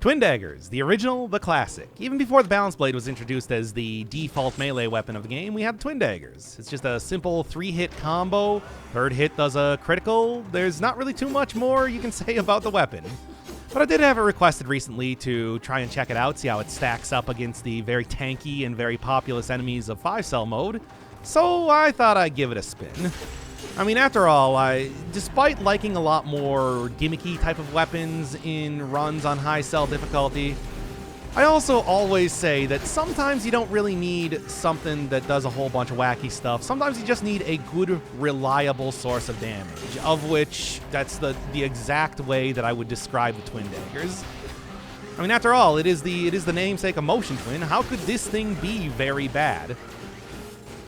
Twin Daggers, the original, the classic. Even before the Balance Blade was introduced as the default melee weapon of the game, we had the Twin Daggers. It's just a simple 3-hit combo. Third hit does a critical. There's not really too much more you can say about the weapon. But I did have it requested recently to try and check it out, see how it stacks up against the very tanky and very populous enemies of 5-cell mode. So I thought I'd give it a spin. I mean, after all, despite liking a lot more gimmicky type of weapons in runs on high cell difficulty, I also always say that sometimes you don't really need something that does a whole bunch of wacky stuff. Sometimes you just need a good, reliable source of damage, of which that's the exact way that I would describe the Twin Daggers. I mean, after all, it is the namesake of Motion Twin. How could this thing be very bad?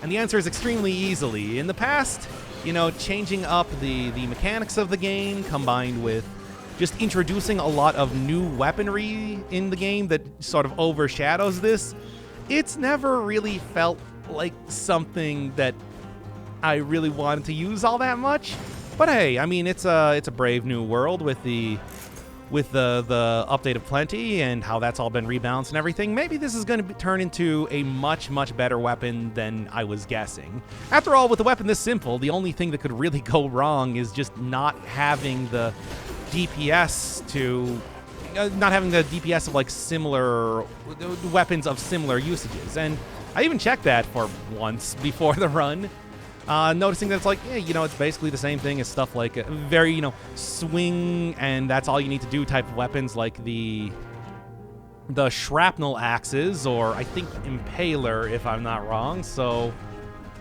And the answer is extremely easily. In the past, you know, changing up the mechanics of the game combined with just introducing a lot of new weaponry in the game that sort of overshadows this, it's never really felt like something that I really wanted to use all that much. But hey, I mean, it's a brave new world with the update of Plenty and how that's all been rebalanced and everything. Maybe this is going to turn into a much, much better weapon than I was guessing. After all, with a weapon this simple, the only thing that could really go wrong is just not having the DPS of like similar weapons of similar usages. And I even checked that for once before the run. Noticing that it's like, yeah, you know, it's basically the same thing as stuff like very, you know, swing and that's all you need to do type of weapons like the shrapnel axes, or I think impaler if I'm not wrong. So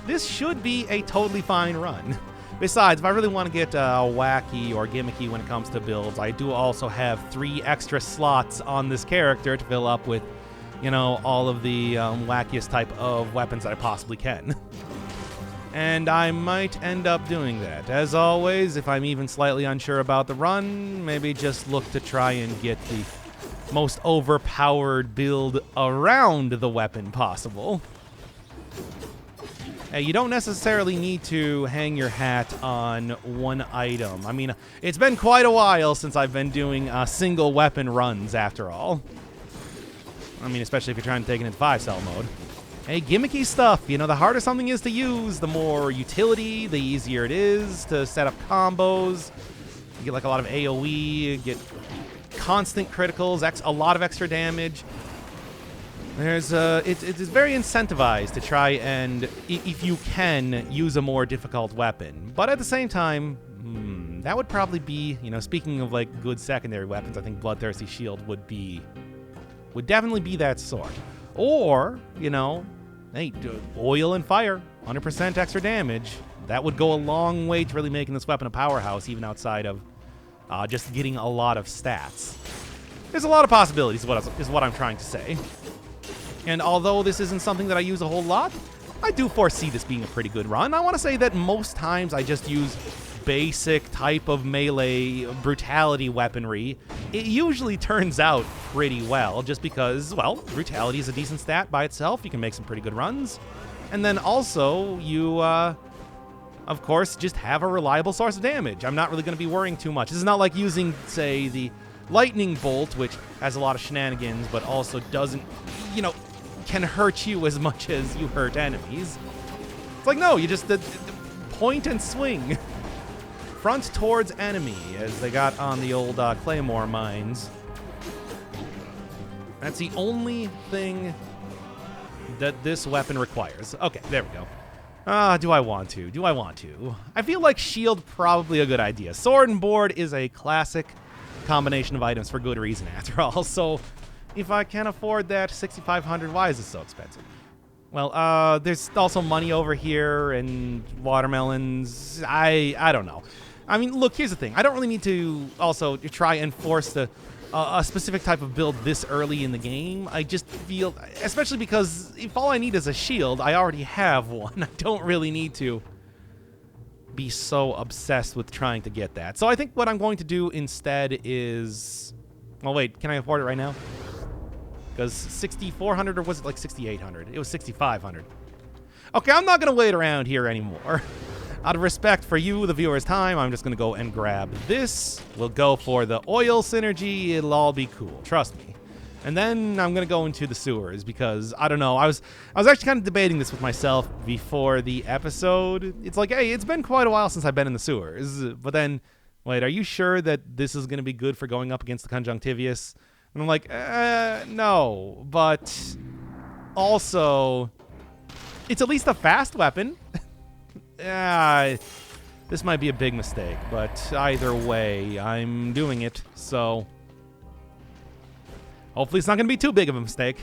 this should be a totally fine run. Besides, if I really want to get wacky or gimmicky when it comes to builds, I do also have 3 extra slots on this character to fill up with, you know, all of the wackiest type of weapons that I possibly can. And I might end up doing that. As always, if I'm even slightly unsure about the run, maybe just look to try and get the most overpowered build around the weapon possible. Hey, you don't necessarily need to hang your hat on one item. I mean, it's been quite a while since I've been doing single weapon runs, after all. I mean, especially if you're trying to take it into 5-cell mode. Hey, gimmicky stuff. You know, the harder something is to use, the more utility, the easier it is to set up combos. You get like a lot of AoE, you get constant criticals, a lot of extra damage. It's very incentivized to try and, if you can, use a more difficult weapon. But at the same time, that would probably be, you know, speaking of like good secondary weapons, I think Bloodthirsty Shield would definitely be that sort. Or, you know, hey, oil and fire, 100% extra damage. That would go a long way to really making this weapon a powerhouse, even outside of just getting a lot of stats. There's a lot of possibilities, is what I'm trying to say. And although this isn't something that I use a whole lot, I do foresee this being a pretty good run. I want to say that most times I just use basic type of melee brutality weaponry. It usually turns out pretty well, just because, well, brutality is a decent stat by itself. You can make some pretty good runs. And then also, you, of course, just have a reliable source of damage. I'm not really going to be worrying too much. This is not like using, say, the lightning bolt, which has a lot of shenanigans, but also doesn't, you know, can hurt you as much as you hurt enemies. It's like, no, you just point and swing. Front towards enemy, as they got on the old Claymore mines. That's the only thing that this weapon requires. Okay, there we go. Do I want to? Do I want to? I feel like shield probably a good idea. Sword and board is a classic combination of items for good reason, after all. So if I can afford that, 6,500, why is it so expensive? Well, there's also money over here and watermelons. I don't know. I mean, look, here's the thing. I don't really need to also try and force a specific type of build this early in the game. I just feel, especially because if all I need is a shield, I already have one. I don't really need to be so obsessed with trying to get that. So I think what I'm going to do instead is... Well, wait, can I afford it right now? Because 6,400, or was it like 6,800? It was 6,500. Okay, I'm not going to wait around here anymore. out of respect for you, the viewer's time, I'm just going to go and grab this. We'll go for the oil synergy. It'll all be cool. Trust me. And then I'm going to go into the sewers because, I don't know, I was actually kind of debating this with myself before the episode. It's like, hey, it's been quite a while since I've been in the sewers. But then, wait, are you sure that this is going to be good for going up against the Conjunctivius? And I'm like, no. But also, it's at least a fast weapon. This might be a big mistake, but either way, I'm doing it, so hopefully it's not going to be too big of a mistake.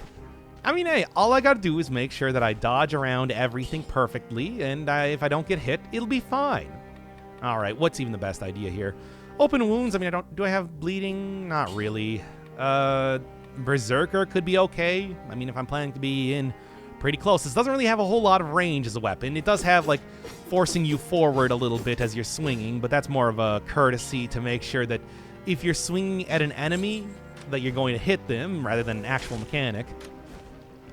I mean, hey, all I got to do is make sure that I dodge around everything perfectly, and if I don't get hit, it'll be fine. All right, what's even the best idea here? Open wounds, I mean, do I have bleeding? Not really. Berserker could be okay. I mean, if I'm planning to be in pretty close. This doesn't really have a whole lot of range as a weapon. It does have, like, forcing you forward a little bit as you're swinging, but that's more of a courtesy to make sure that if you're swinging at an enemy, that you're going to hit them rather than an actual mechanic.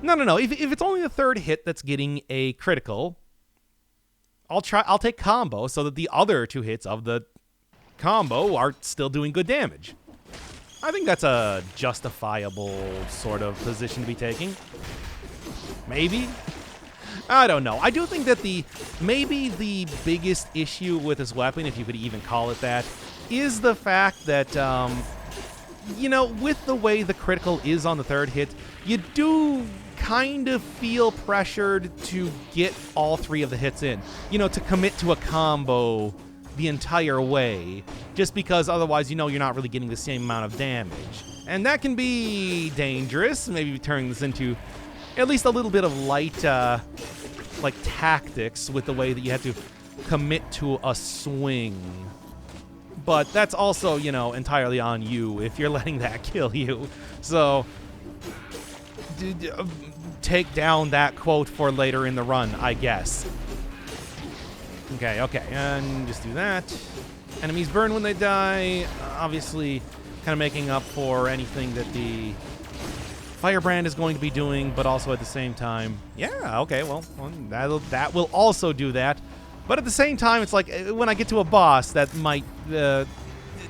No. If it's only the third hit that's getting a critical, I'll take combo so that the other 2 hits of the combo are still doing good damage. I think that's a justifiable sort of position to be taking. Maybe? I don't know. I do think that maybe the biggest issue with this weapon, if you could even call it that, is the fact that, you know, with the way the critical is on the third hit, you do kind of feel pressured to get all 3 of the hits in. You know, to commit to a combo the entire way, just because otherwise, you know, you're not really getting the same amount of damage. And that can be dangerous, maybe turning this into at least a little bit of light, like, tactics with the way that you have to commit to a swing. But that's also, you know, entirely on you if you're letting that kill you. So, take down that quote for later in the run, I guess. Okay, and just do that. Enemies burn when they die, obviously kind of making up for anything that the Firebrand is going to be doing, but also at the same time, yeah, okay, well that will also do that. But at the same time, it's like when I get to a boss, that might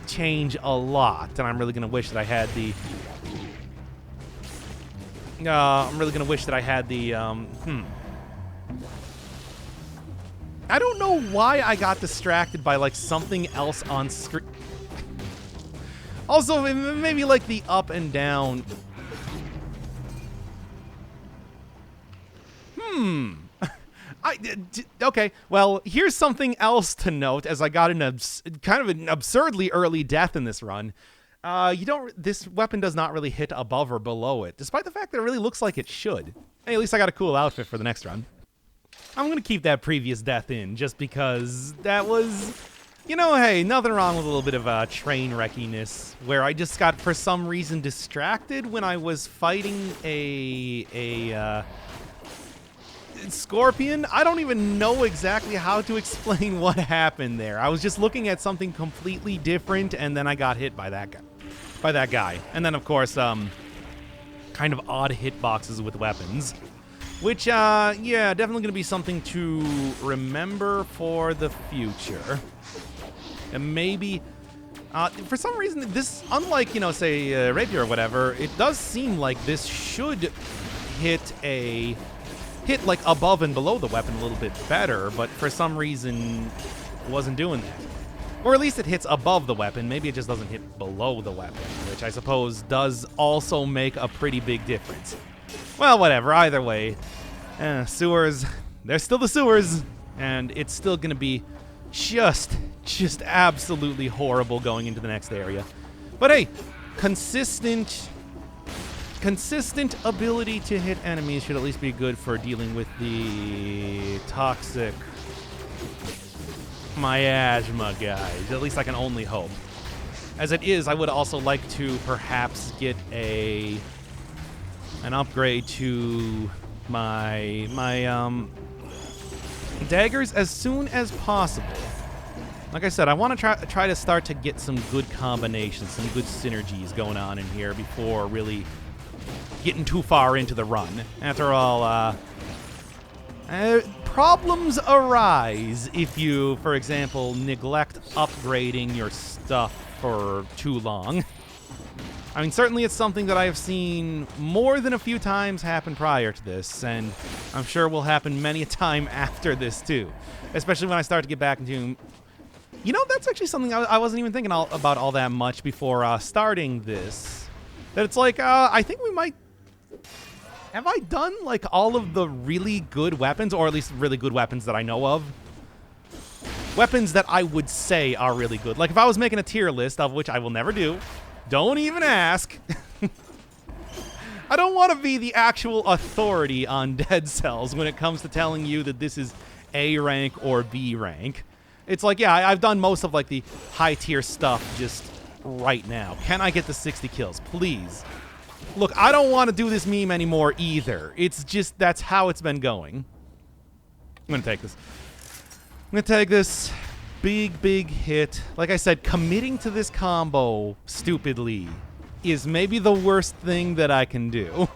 change a lot, and I'm really gonna wish that I had the. I don't know why I got distracted by like something else on screen. Also, maybe like the up and down. Okay, well, here's something else to note, as I got kind of an absurdly early death in this run. This weapon does not really hit above or below it, despite the fact that it really looks like it should. Hey, at least I got a cool outfit for the next run. I'm gonna keep that previous death in, just because that was, you know, hey, nothing wrong with a little bit of train wreckiness, where I just got, for some reason, distracted when I was fighting a scorpion. I don't even know exactly how to explain what happened there. I was just looking at something completely different, and then I got hit by that guy. And then, of course, kind of odd hitboxes with weapons. Which, yeah, definitely going to be something to remember for the future. And maybe, for some reason, this, unlike, you know, say, Rapier or whatever, it does seem like this should hit like above and below the weapon a little bit better, but for some reason it wasn't doing that. Or at least it hits above the weapon. Maybe it just doesn't hit below the weapon, which I suppose does also make a pretty big difference. Well, whatever. Either way, sewers, they're still the sewers, and it's still going to be just absolutely horrible going into the next area. But hey, consistent ability to hit enemies should at least be good for dealing with the toxic miasma guys. At least I can only hope. As it is, I would also like to perhaps get an upgrade to my daggers as soon as possible. Like I said, I want to try to start to get some good combinations, some good synergies going on in here before really getting too far into the run. After all, Problems arise if you, for example, neglect upgrading your stuff for too long. I mean, certainly it's something that I have seen more than a few times happen prior to this, and I'm sure will happen many a time after this, too. Especially when I start to get back into... You know, that's actually something I wasn't even thinking about all that much before starting this. That it's like, I think we might... Have I done, like, all of the really good weapons, or at least really good weapons that I know of? Weapons that I would say are really good. Like, if I was making a tier list, of which I will never do... Don't even ask. I don't want to be the actual authority on Dead Cells when it comes to telling you that this is A rank or B rank. It's like, yeah, I've done most of like the high tier stuff just right now. Can I get the 60 kills, please? Look, I don't want to do this meme anymore either. It's just, that's how it's been going. I'm going to take this. I'm going to take this. Big hit. Like I said, committing to this combo stupidly is maybe the worst thing that I can do.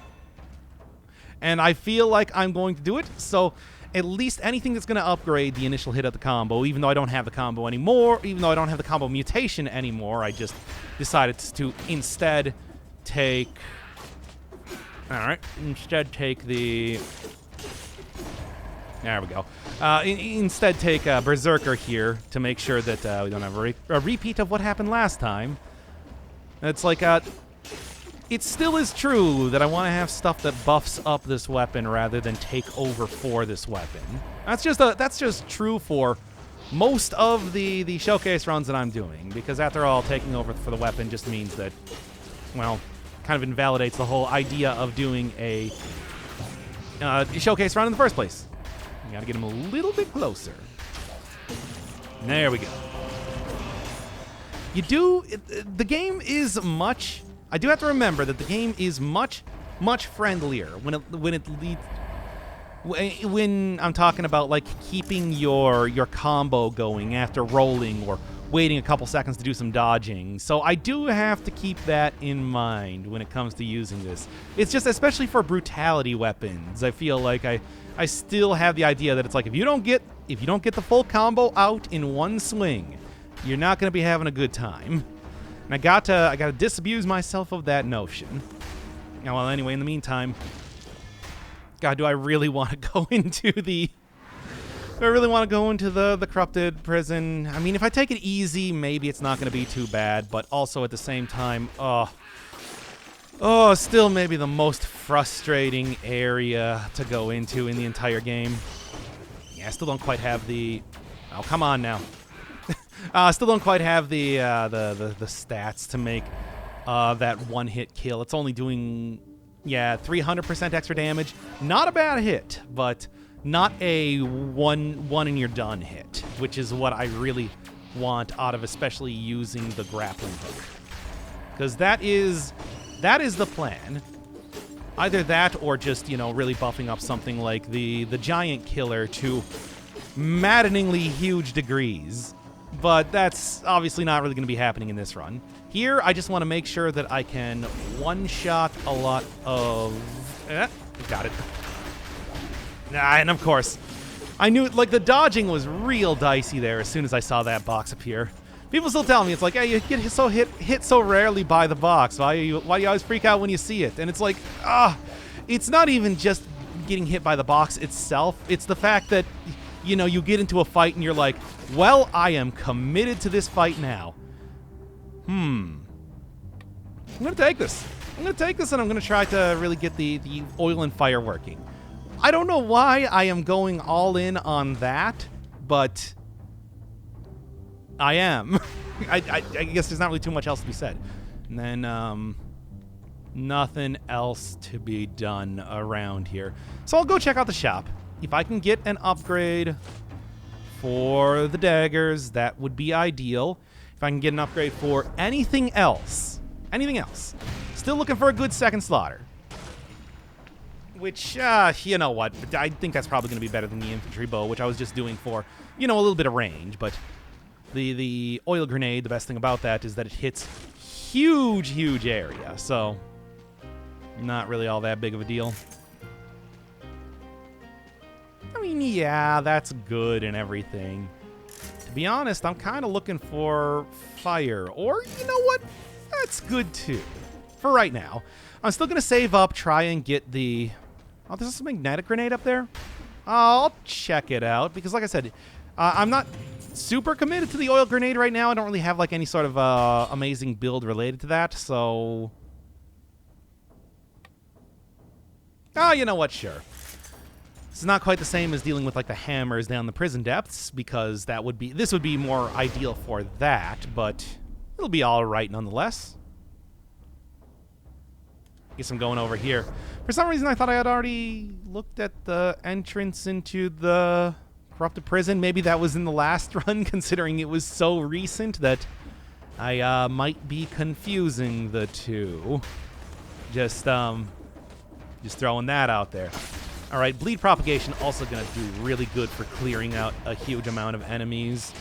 And I feel like I'm going to do it, so at least anything that's going to upgrade the initial hit of the combo, even though I don't have the combo anymore, even though I don't have the combo mutation anymore, I just decided to instead take... Alright, instead take the... There we go. Instead, take Berserker here to make sure that we don't have a repeat of what happened last time. It's like, it still is true that I want to have stuff that buffs up this weapon rather than take over for this weapon. That's just true for most of the showcase runs that I'm doing, because after all, taking over for the weapon just means that, well, kind of invalidates the whole idea of doing a showcase run in the first place. You gotta get him a little bit closer. There we go. The game is much... I do have to remember that the game is much friendlier when I'm talking about, like, keeping your combo going after rolling or waiting a couple seconds to do some dodging. So I do have to keep that in mind when it comes to using this. It's just, especially for brutality weapons, I feel like I still have the idea that it's like, if you don't get the full combo out in one swing, you're not going to be having a good time. And I got to disabuse myself of that notion. Now, well, anyway, in the meantime, God, do I really want to go into the... Do I really want to go into the corrupted prison? I mean, if I take it easy, maybe it's not going to be too bad, but also at the same time, still maybe the most frustrating area to go into in the entire game. Yeah, I still don't quite have the... Oh, come on now. Still don't quite have the stats to make that one-hit kill. It's only doing, 300% extra damage. Not a bad hit, but not a one and you're done hit, which is what I really want out of especially using the grappling hook. Because that is the plan. Either that or just, really buffing up something like the giant killer to maddeningly huge degrees. But that's obviously not really going to be happening in this run. Here, I just want to make sure that I can one-shot a lot of... got it. And of course, I knew, like, the dodging was real dicey there as soon as I saw that box appear. People still tell me, it's like, hey, you get hit so rarely by the box. Why do you always freak out when you see it? And it's like, it's not even just getting hit by the box itself. It's the fact that, you get into a fight and you're like, well, I am committed to this fight now. I'm going to take this. I'm going to take this and I'm going to try to really get the oil and fire working. I don't know why I am going all in on that, but I am. I guess there's not really too much else to be said. And then, nothing else to be done around here. So I'll go check out the shop. If I can get an upgrade for the daggers, that would be ideal. If I can get an upgrade for anything else, still looking for a good second slaughter. Which, you know what, I think that's probably going to be better than the infantry bow, which I was just doing for, a little bit of range. But the oil grenade, the best thing about that is that it hits huge area, so not really all that big of a deal. I mean, yeah, that's good and everything. To be honest, I'm kind of looking for fire. Or, you know what? That's good too. For right now. I'm still going to save up, try and get the... Oh, there's a magnetic grenade up there? I'll check it out. Because like I said, I'm not super committed to the oil grenade right now. I don't really have like any sort of amazing build related to that. So... Oh, you know what? Sure. It's not quite the same as dealing with like the hammers down the prison depths, because this would be more ideal for that, but it'll be all right nonetheless. Guess I'm going over here. For some reason, I thought I had already looked at the entrance into the corrupted prison. Maybe that was in the last run, considering it was so recent that I might be confusing the two. Just throwing that out there. All right, bleed propagation also going to do really good for clearing out a huge amount of enemies.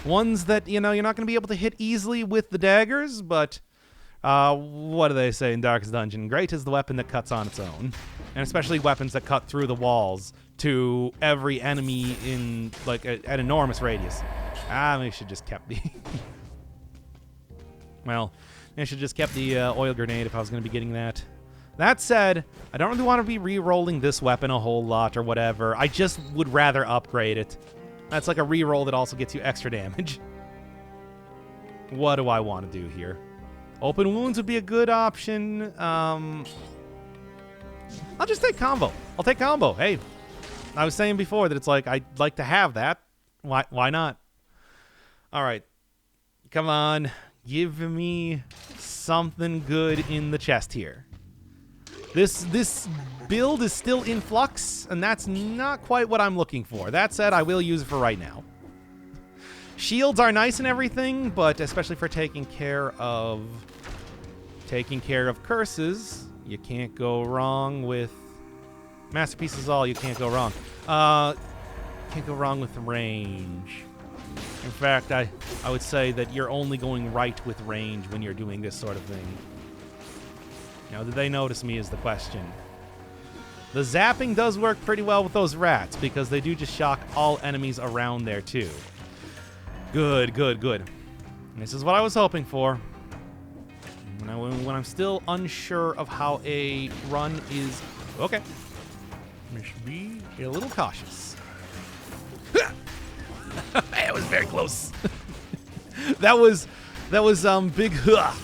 Ones that, you know, you're not going to be able to hit easily with the daggers, but what do they say in Darkest Dungeon? Great is the weapon that cuts on its own. And especially weapons that cut through the walls to every enemy in, like, an enormous radius. Maybe I should just kept the... Well, I should just kept the oil grenade if I was going to be getting that. That said, I don't really want to be re-rolling this weapon a whole lot or whatever. I just would rather upgrade it. That's like a re-roll that also gets you extra damage. What do I want to do here? Open wounds would be a good option. I'll just take combo. I'll take combo. Hey, I was saying before that it's like I'd like to have that. Why not? All right. Come on. Give me something good in the chest here. This build is still in flux, and that's not quite what I'm looking for. That said, I will use it for right now. Shields are nice and everything, but especially for taking care of curses, you can't go wrong with... Masterpiece is all, you can't go wrong. Can't go wrong with range. In fact, I would say that you're only going right with range when you're doing this sort of thing. Now, did they notice me is the question. The zapping does work pretty well with those rats, because they do just shock all enemies around there, too. Good, good, good. This is what I was hoping for. When I'm still unsure of how a run is... Okay. I should be a little cautious. It was very close. that was big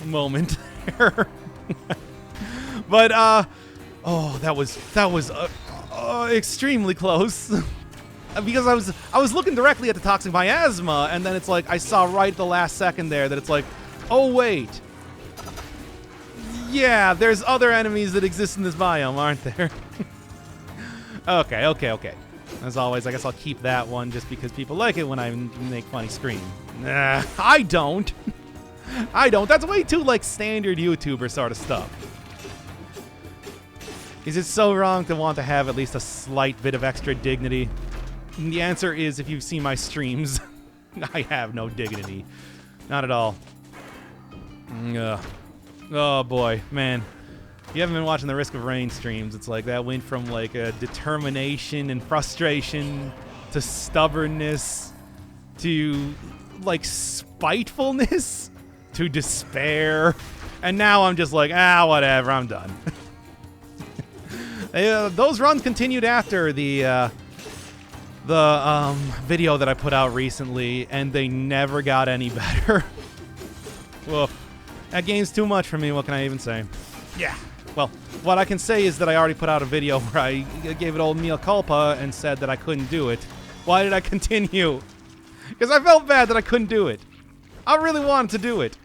moment there. But oh, that was extremely close. Because I was looking directly at the toxic miasma, and then it's like I saw right at the last second there that it's like, oh wait, yeah, there's other enemies that exist in this biome, aren't there? Okay. As always, I guess I'll keep that one just because people like it when I make funny scream. Nah, I don't. I don't. That's way too like standard YouTuber sort of stuff. Is it so wrong to want to have at least a slight bit of extra dignity? And the answer is, if you've seen my streams, I have no dignity. Not at all. Oh boy, man. If you haven't been watching the Risk of Rain streams, it's like that went from like a determination and frustration to stubbornness to like spitefulness to despair. And now I'm just like, whatever, I'm done. Those runs continued after the video that I put out recently, and they never got any better. Well, that game's too much for me. What can I even say? Yeah. Well, what I can say is that I already put out a video where I gave it old mea culpa and said that I couldn't do it. Why did I continue? Because I felt bad that I couldn't do it. I really wanted to do it.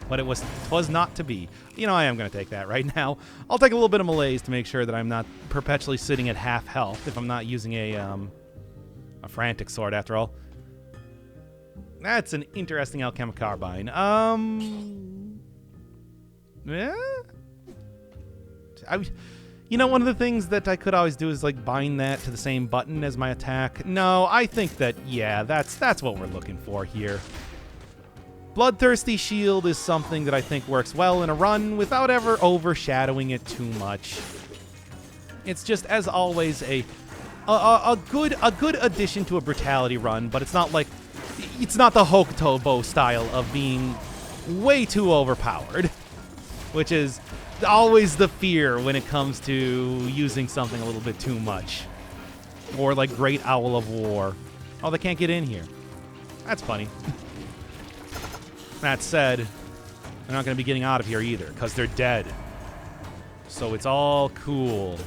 But it was not to be. You know, I am going to take that right now. I'll take a little bit of malaise to make sure that I'm not perpetually sitting at half health if I'm not using a frantic sword, after all. That's an interesting alchemic carbine. Yeah? You know, one of the things that I could always do is, like, bind that to the same button as my attack. No, I think that, yeah, that's what we're looking for here. Bloodthirsty Shield is something that I think works well in a run without ever overshadowing it too much. It's just, as always, a a good addition to a brutality run, but it's not like it's not the Hokuto style of being way too overpowered, which is always the fear when it comes to using something a little bit too much. Or like Great Owl of War. Oh, they can't get in here. That's funny. That said, they're not going to be getting out of here either, because they're dead. So it's all cool.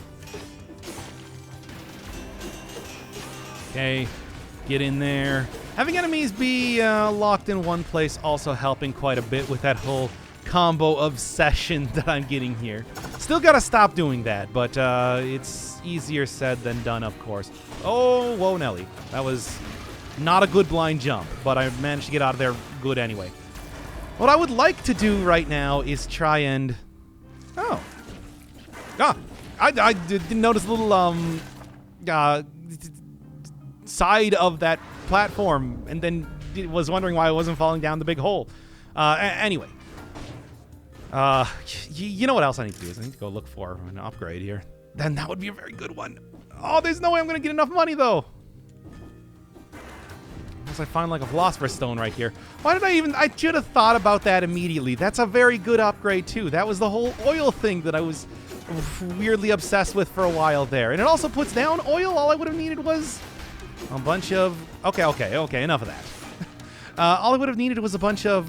Okay, get in there. Having enemies be locked in one place also helping quite a bit with that whole combo obsession that I'm getting here. Still gotta stop doing that, but it's easier said than done, of course. Oh, whoa, Nelly. That was not a good blind jump, but I managed to get out of there good anyway. What I would like to do right now is try and... Oh. Ah, I didn't notice a little side of that platform, and then was wondering why I wasn't falling down the big hole. Anyway. You know what else I need to do is I need to go look for an upgrade here. Then that would be a very good one. Oh, there's no way I'm going to get enough money, though. Unless I find, like, a Philosopher's Stone right here. Why did I should have thought about that immediately. That's a very good upgrade, too. That was the whole oil thing that I was weirdly obsessed with for a while there. And it also puts down oil. All I would have needed was a bunch of... Okay, enough of that. All I would have needed was a bunch of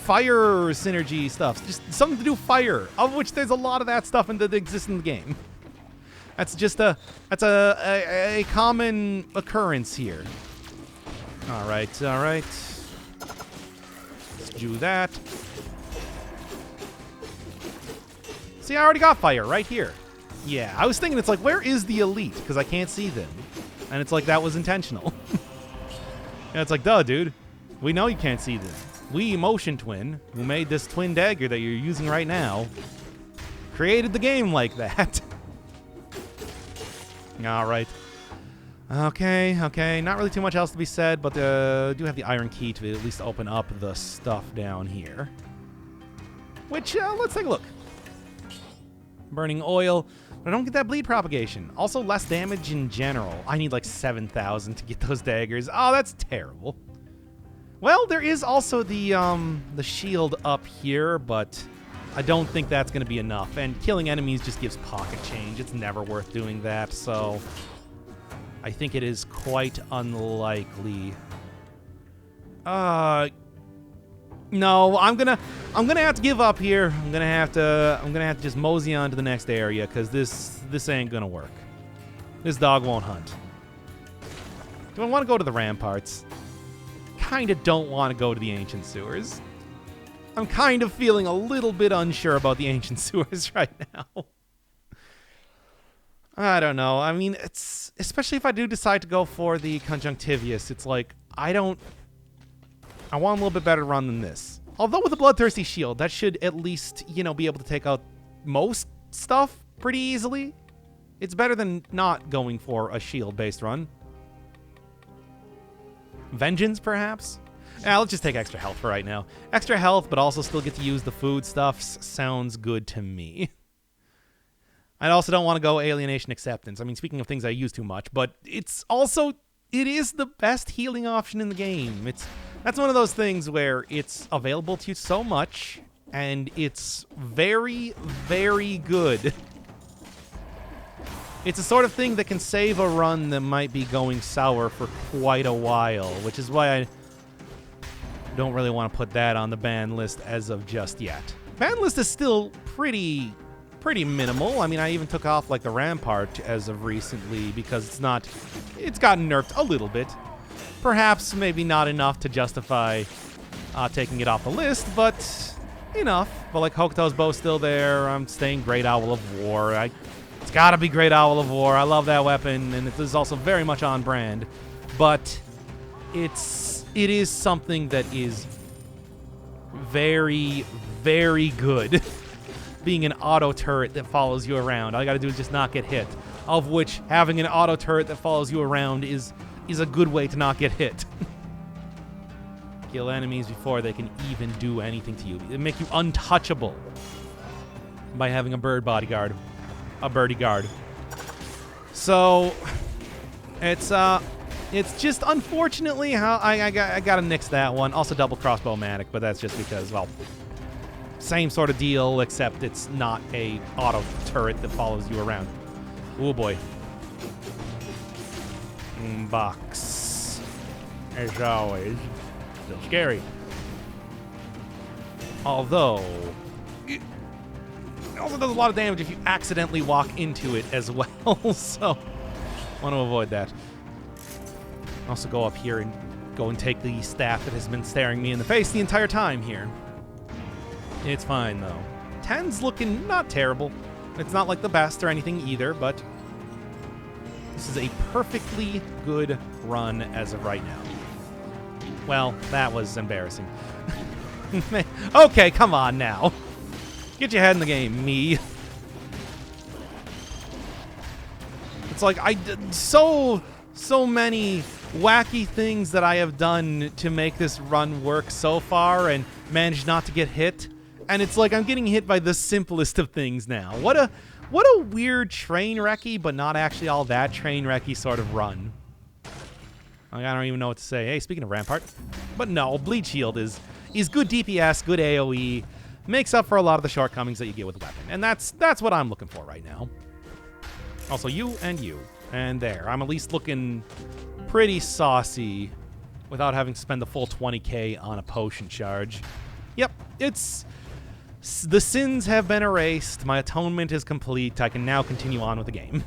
fire synergy stuff. Just something to do fire, of which there's a lot of that stuff that exists in the game. That's just a common occurrence here. All right. Let's do that. See, I already got fire right here. Yeah, I was thinking it's like, where is the elite? Because I can't see them. And it's like, that was intentional. And it's like, duh, dude. We know you can't see them. We, Motion Twin, who made this twin dagger that you're using right now, created the game like that. All right. Okay. Not really too much else to be said, but do have the iron key to at least open up the stuff down here. Which, let's take a look. Burning oil, but I don't get that bleed propagation. Also, less damage in general. I need like 7,000 to get those daggers. Oh, that's terrible. Well, there is also the shield up here, but I don't think that's going to be enough. And killing enemies just gives pocket change. It's never worth doing that, so I think it is quite unlikely. No, I'm gonna have to give up here. I'm gonna have to just mosey on to the next area, because this ain't gonna work. This dog won't hunt. Do I want to go to the ramparts? Kind of don't want to go to the ancient sewers. I'm kind of feeling a little bit unsure about the ancient sewers right now. I don't know. I mean, it's especially if I do decide to go for the conjunctivius. It's like I want a little bit better run than this. Although with a bloodthirsty shield, that should at least, be able to take out most stuff pretty easily. It's better than not going for a shield-based run. Vengeance, perhaps? Yeah, let's just take extra health for right now. Extra health, but also still get to use the food stuffs sounds good to me. I also don't want to go alienation acceptance. I mean, speaking of things I use too much, but it is the best healing option in the game. That's one of those things where it's available to you so much, and it's very, very good. It's the sort of thing that can save a run that might be going sour for quite a while, which is why I don't really want to put that on the ban list as of just yet. Ban list is still pretty minimal. I mean, I even took off like the rampart as of recently because it's gotten nerfed a little bit. Perhaps maybe not enough to justify taking it off the list, but enough. But like Hokuto's bow's still there. I'm staying Great Owl of War. It's gotta be Great Owl of War. I love that weapon, and it is also very much on brand. But it is something that is very, very good. Being an auto turret that follows you around. All you gotta do is just not get hit. Of which having an auto turret that follows you around is a good way to not get hit. Kill enemies before they can even do anything to you. It make you untouchable by having a bird bodyguard. A birdie guard. So it's just unfortunately how I gotta nix that one. Also double crossbow-matic, but that's just because, well, same sort of deal, except it's not a auto turret that follows you around. Oh boy. Box. As always. Still scary. Although, it also does a lot of damage if you accidentally walk into it as well, so want to avoid that. Also go up here and go and take the staff that has been staring me in the face the entire time here. It's fine, though. 10's looking not terrible. It's not like the best or anything either, but this is a perfectly good run as of right now. Well, that was embarrassing. Okay, come on now. Get your head in the game, me. It's like I did so many wacky things that I have done to make this run work so far and managed not to get hit. And it's like I'm getting hit by the simplest of things now. What a weird train wrecky, but not actually all that train wrecky sort of run. I don't even know what to say. Hey, speaking of Rampart. But no, Bleed Shield is good DPS, good AoE, makes up for a lot of the shortcomings that you get with weapon. And that's what I'm looking for right now. Also, you. And there. I'm at least looking pretty saucy without having to spend the full 20k on a potion charge. Yep, the sins have been erased. My atonement is complete. I can now continue on with the game.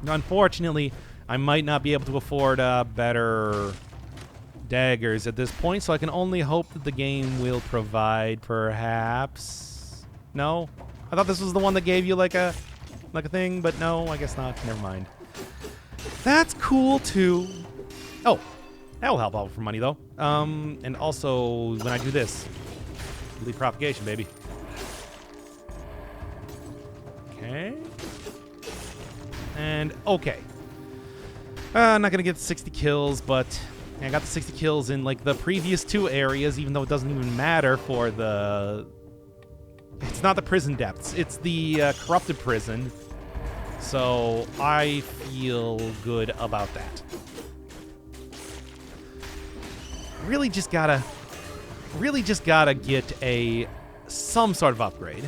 Unfortunately, I might not be able to afford better daggers at this point, so I can only hope that the game will provide, perhaps. No? I thought this was the one that gave you like a thing, but no, I guess not. Never mind. That's cool too. Oh, that'll help out for money though. And also when I do this, lead propagation, baby. Okay. And okay. I'm not gonna get 60 kills, but I got the 60 kills in like the previous two areas, even though it doesn't even matter for the. It's not the prison depths. It's the corrupted prison. So I feel good about that. Really just gotta get some sort of upgrade.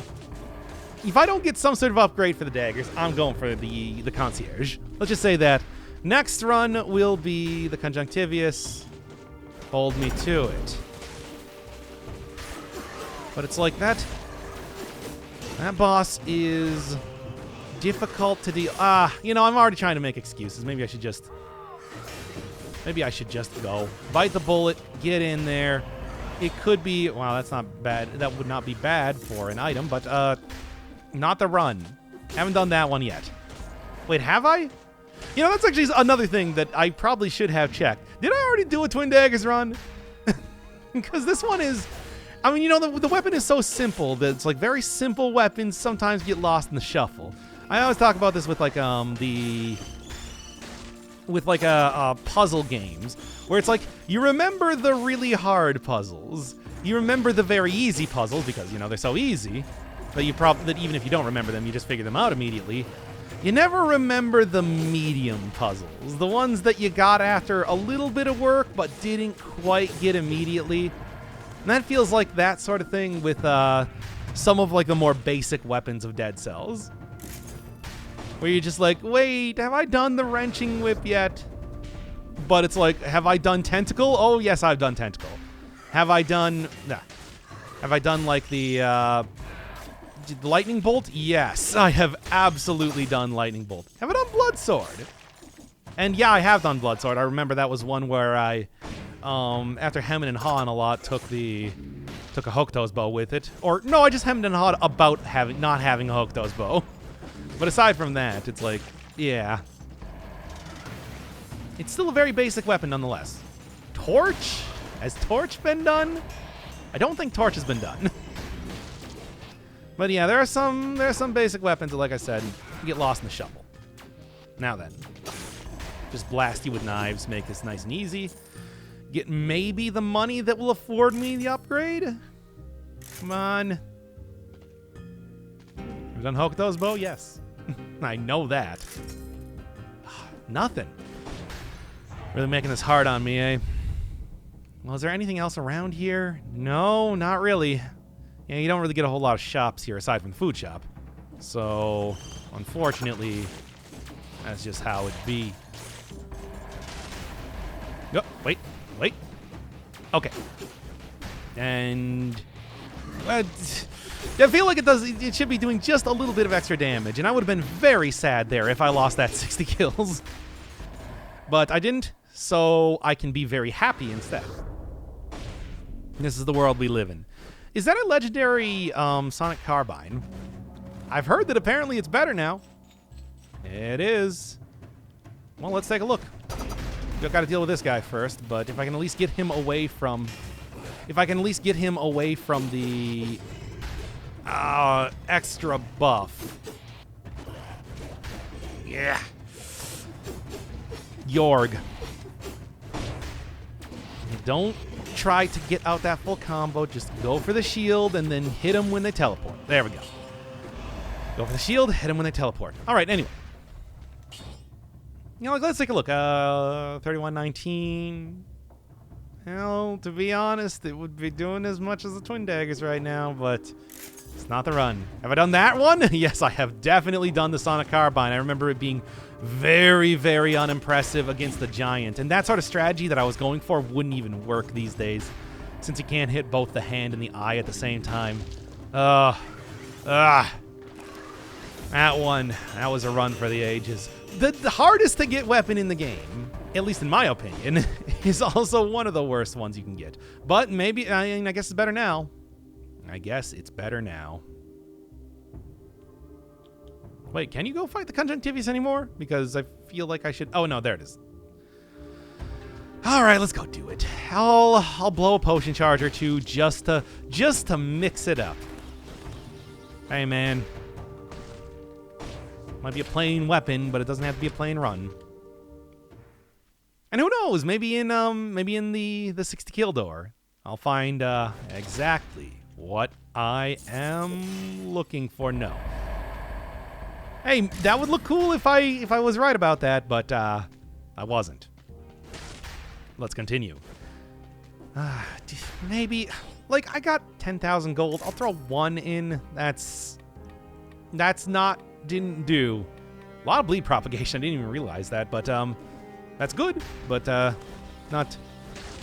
If I don't get some sort of upgrade for the daggers, I'm going for the concierge. Let's just say that next run will be the conjunctivius. Hold me to it. But it's like that boss is difficult to deal. I'm already trying to make excuses. Maybe I should just go. Bite the bullet, get in there. It could be, wow, that's not bad. That would not be bad for an item, but not the run. Haven't done that one yet. Wait, have I? That's actually another thing that I probably should have checked. Did I already do a Twin Daggers run? Because this one is, the weapon is so simple that it's like very simple weapons sometimes get lost in the shuffle. I always talk about this with like puzzle games, where it's like you remember the really hard puzzles, you remember the very easy puzzles because they're so easy that even if you don't remember them, you just figure them out immediately. You never remember the medium puzzles, the ones that you got after a little bit of work but didn't quite get immediately. And that feels like that sort of thing with some of like the more basic weapons of Dead Cells. Where you're just like, wait, have I done the wrenching whip yet? But it's like, have I done tentacle? Oh, yes, I've done tentacle. Have I done like the lightning bolt? Yes, I have absolutely done lightning bolt. Have I done blood sword? And yeah, I have done blood sword. I remember that was one where I, after hemming and hawing a lot, took a Hokuto's bow with it. Or no, I just hemmed and hawed about not having a Hokuto's bow. But aside from that, it's like, yeah. It's still a very basic weapon nonetheless. Torch? Has Torch been done? I don't think Torch has been done. But yeah, there are some basic weapons that, like I said, you get lost in the shuffle. Now then. Just blast you with knives, make this nice and easy. Get maybe the money that will afford me the upgrade? Come on. Have you done Hokuto's bow? Yes. I know that. Nothing. Really making this hard on me, eh? Well, is there anything else around here? No, not really. Yeah, you don't really get a whole lot of shops here aside from the food shop. So, unfortunately, that's just how it be. Oh, wait. Okay. And I feel like it should be doing just a little bit of extra damage, and I would have been very sad there if I lost that 60 kills. But I didn't, so I can be very happy instead. This is the world we live in. Is that a legendary Sonic Carbine? I've heard that apparently it's better now. It is. Well, let's take a look. I've got to deal with this guy first, but if I can at least get him away from... If I can at least get him away from the extra buff. Yeah. Yorg. Don't try to get out that full combo. Just go for the shield and then hit them when they teleport. There we go. Go for the shield, hit them when they teleport. All right, anyway. You know, let's take a look. 3119. Hell, to be honest, it would be doing as much as the Twin Daggers right now, but it's not the run. Have I done that one? Yes, I have definitely done the Sonic Carbine. I remember it being very, very unimpressive against the Giant, and that sort of strategy that I was going for wouldn't even work these days, since you can't hit both the hand and the eye at the same time. That one, that was a run for the ages. The hardest to get weapon in the game, at least in my opinion, is also one of the worst ones you can get. But maybe, I guess it's better now. I guess it's better now. Wait, can you go fight the Conjunctivius anymore? Because I feel like I should... Oh, no, there it is. All right, let's go do it. I'll blow a potion charge or two just to mix it up. Hey, man. Might be a plain weapon, but it doesn't have to be a plain run. And who knows? Maybe in the 60 kill door, I'll find exactly what I am looking for. No. Hey, that would look cool if I was right about that, but I wasn't. Let's continue. Maybe, like, I got 10,000 gold. I'll throw one in. That's didn't do a lot of bleed propagation. I didn't even realize that, but that's good, but not,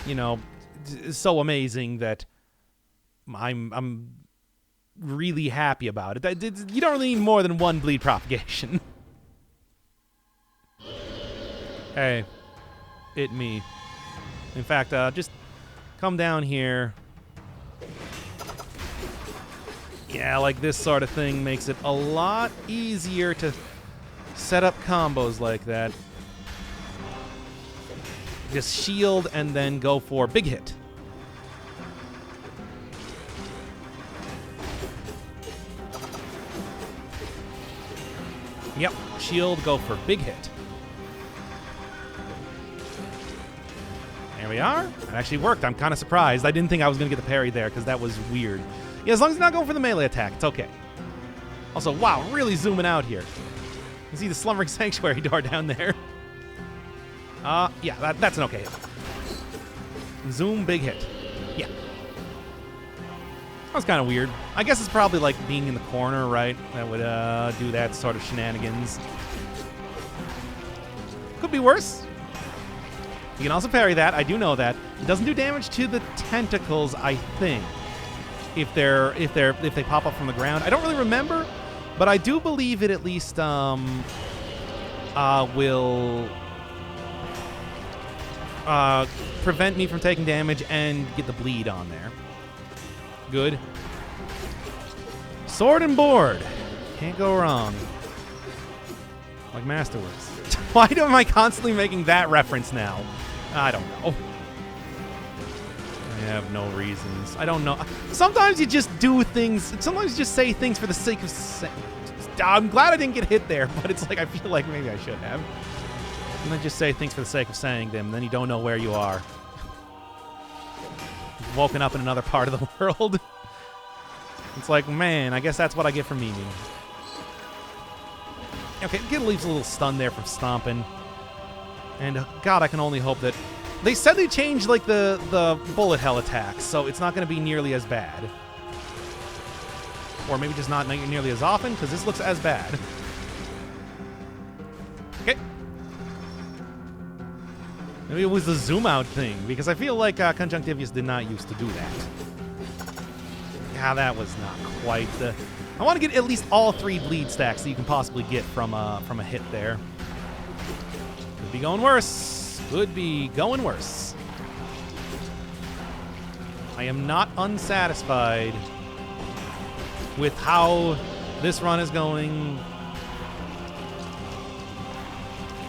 you know, so amazing that I'm really happy about it. You don't really need more than one bleed propagation. Hey, it me. In fact, just come down here. Yeah, like this sort of thing makes it a lot easier to set up combos like that. Just shield and then go for big hit. Yep, shield, go for big hit. There we are. It actually worked. I'm kind of surprised. I didn't think I was going to get the parry there because that was weird. Yeah, as long as you're not going for the melee attack, it's okay. Also, wow, really zooming out here. You see the Slumbering Sanctuary door down there. Yeah, that's an okay hit. Zoom, big hit. Yeah. That was kind of weird. I guess it's probably like being in the corner, right? That would do that sort of shenanigans. Could be worse. You can also parry that. I do know that. It doesn't do damage to the tentacles, I think. If they pop up from the ground. I don't really remember, but I do believe it at least will prevent me from taking damage and get the bleed on there. Good. Sword and board. Can't go wrong. Like Masterworks. Why am I constantly making that reference now? I don't know. I have no reasons. I don't know. Sometimes you just do things. Sometimes you just say things for the sake of saying. I'm glad I didn't get hit there, but it's like I feel like maybe I should have. And then just say things for the sake of saying them, and then you don't know where you are. You've woken up in another part of the world. It's like, man, I guess that's what I get for memeing. Okay, Gid leaves a little stun there from stomping. And God, I can only hope that... They said they changed, like, the bullet hell attacks, so it's not going to be nearly as bad. Or maybe just not nearly as often, because this looks as bad. Okay. Maybe it was the zoom out thing, because I feel like Conjunctivius did not used to do that. Yeah, that was not quite the... I want to get at least all 3 bleed stacks that you can possibly get from a hit there. Could be going worse. Could be going worse. I am not unsatisfied with how this run is going.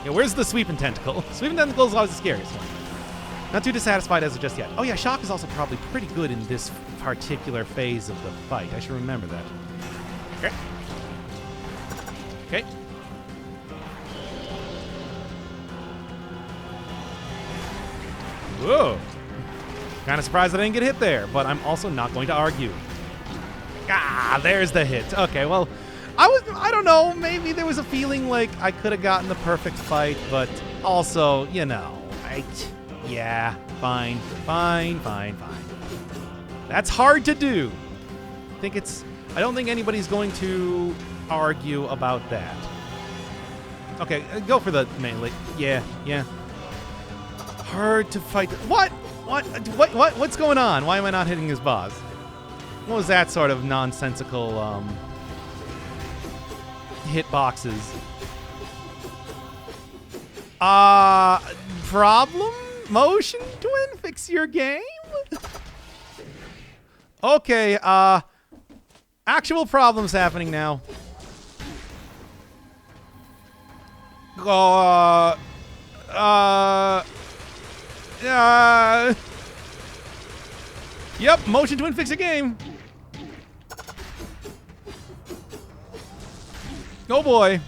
Yeah, where's the sweeping tentacle? Sweeping tentacle is always the scariest one. Not too dissatisfied as of just yet. Oh yeah, shock is also probably pretty good in this particular phase of the fight. I should remember that. Okay. Okay. Whoa. Kind of surprised that I didn't get hit there, but I'm also not going to argue. Ah, there's the hit. Okay, well, I don't know, maybe there was a feeling like I could have gotten the perfect fight, but also, you know, yeah, fine. That's hard to do. I don't think anybody's going to argue about that. Okay, go for the melee. Yeah. Hard to fight. What's going on? Why am I not hitting his boss? What was that sort of nonsensical hit boxes? Problem? Motion twin? Fix your game? Okay, actual problems happening now. Yep, motion twin fix a game. Oh boy.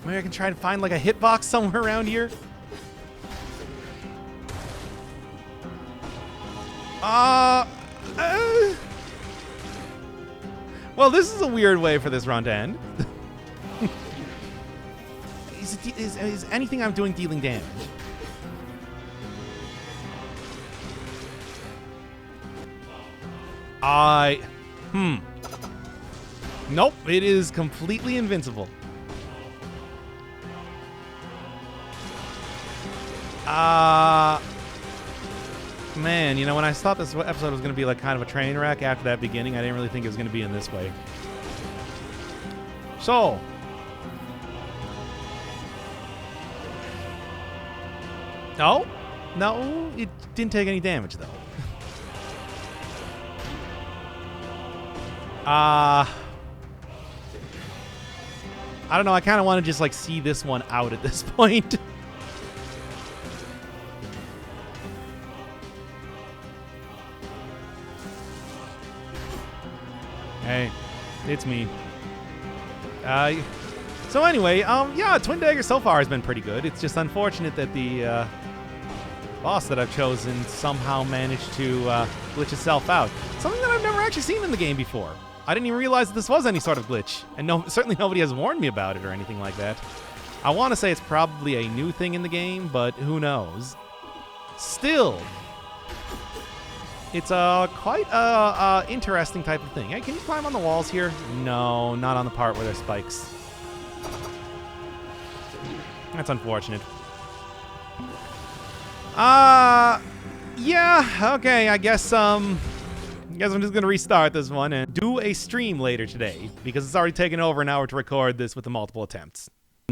Maybe I can try to find like a hitbox somewhere around here. Well, this is a weird way for this run to end. Is anything I'm doing dealing damage? Nope, it is completely invincible. Man, you know, when I thought this episode was going to be like kind of a train wreck after that beginning, I didn't really think it was going to be in this way. So, no, it didn't take any damage though. I don't know. I kind of want to just like see this one out at this point. Hey, it's me. So anyway, yeah, Twin Daggers so far has been pretty good. It's just unfortunate that the boss that I've chosen somehow managed to glitch itself out. Something that I've never actually seen in the game before. I didn't even realize that this was any sort of glitch, and certainly nobody has warned me about it or anything like that. I want to say it's probably a new thing in the game, but who knows? Still, it's quite a interesting type of thing. Hey, can you climb on the walls here? No, not on the part where there's spikes. That's unfortunate. Yeah, okay, I guess I'm just gonna restart this one and do a stream later today because it's already taken over an hour to record this with the multiple attempts.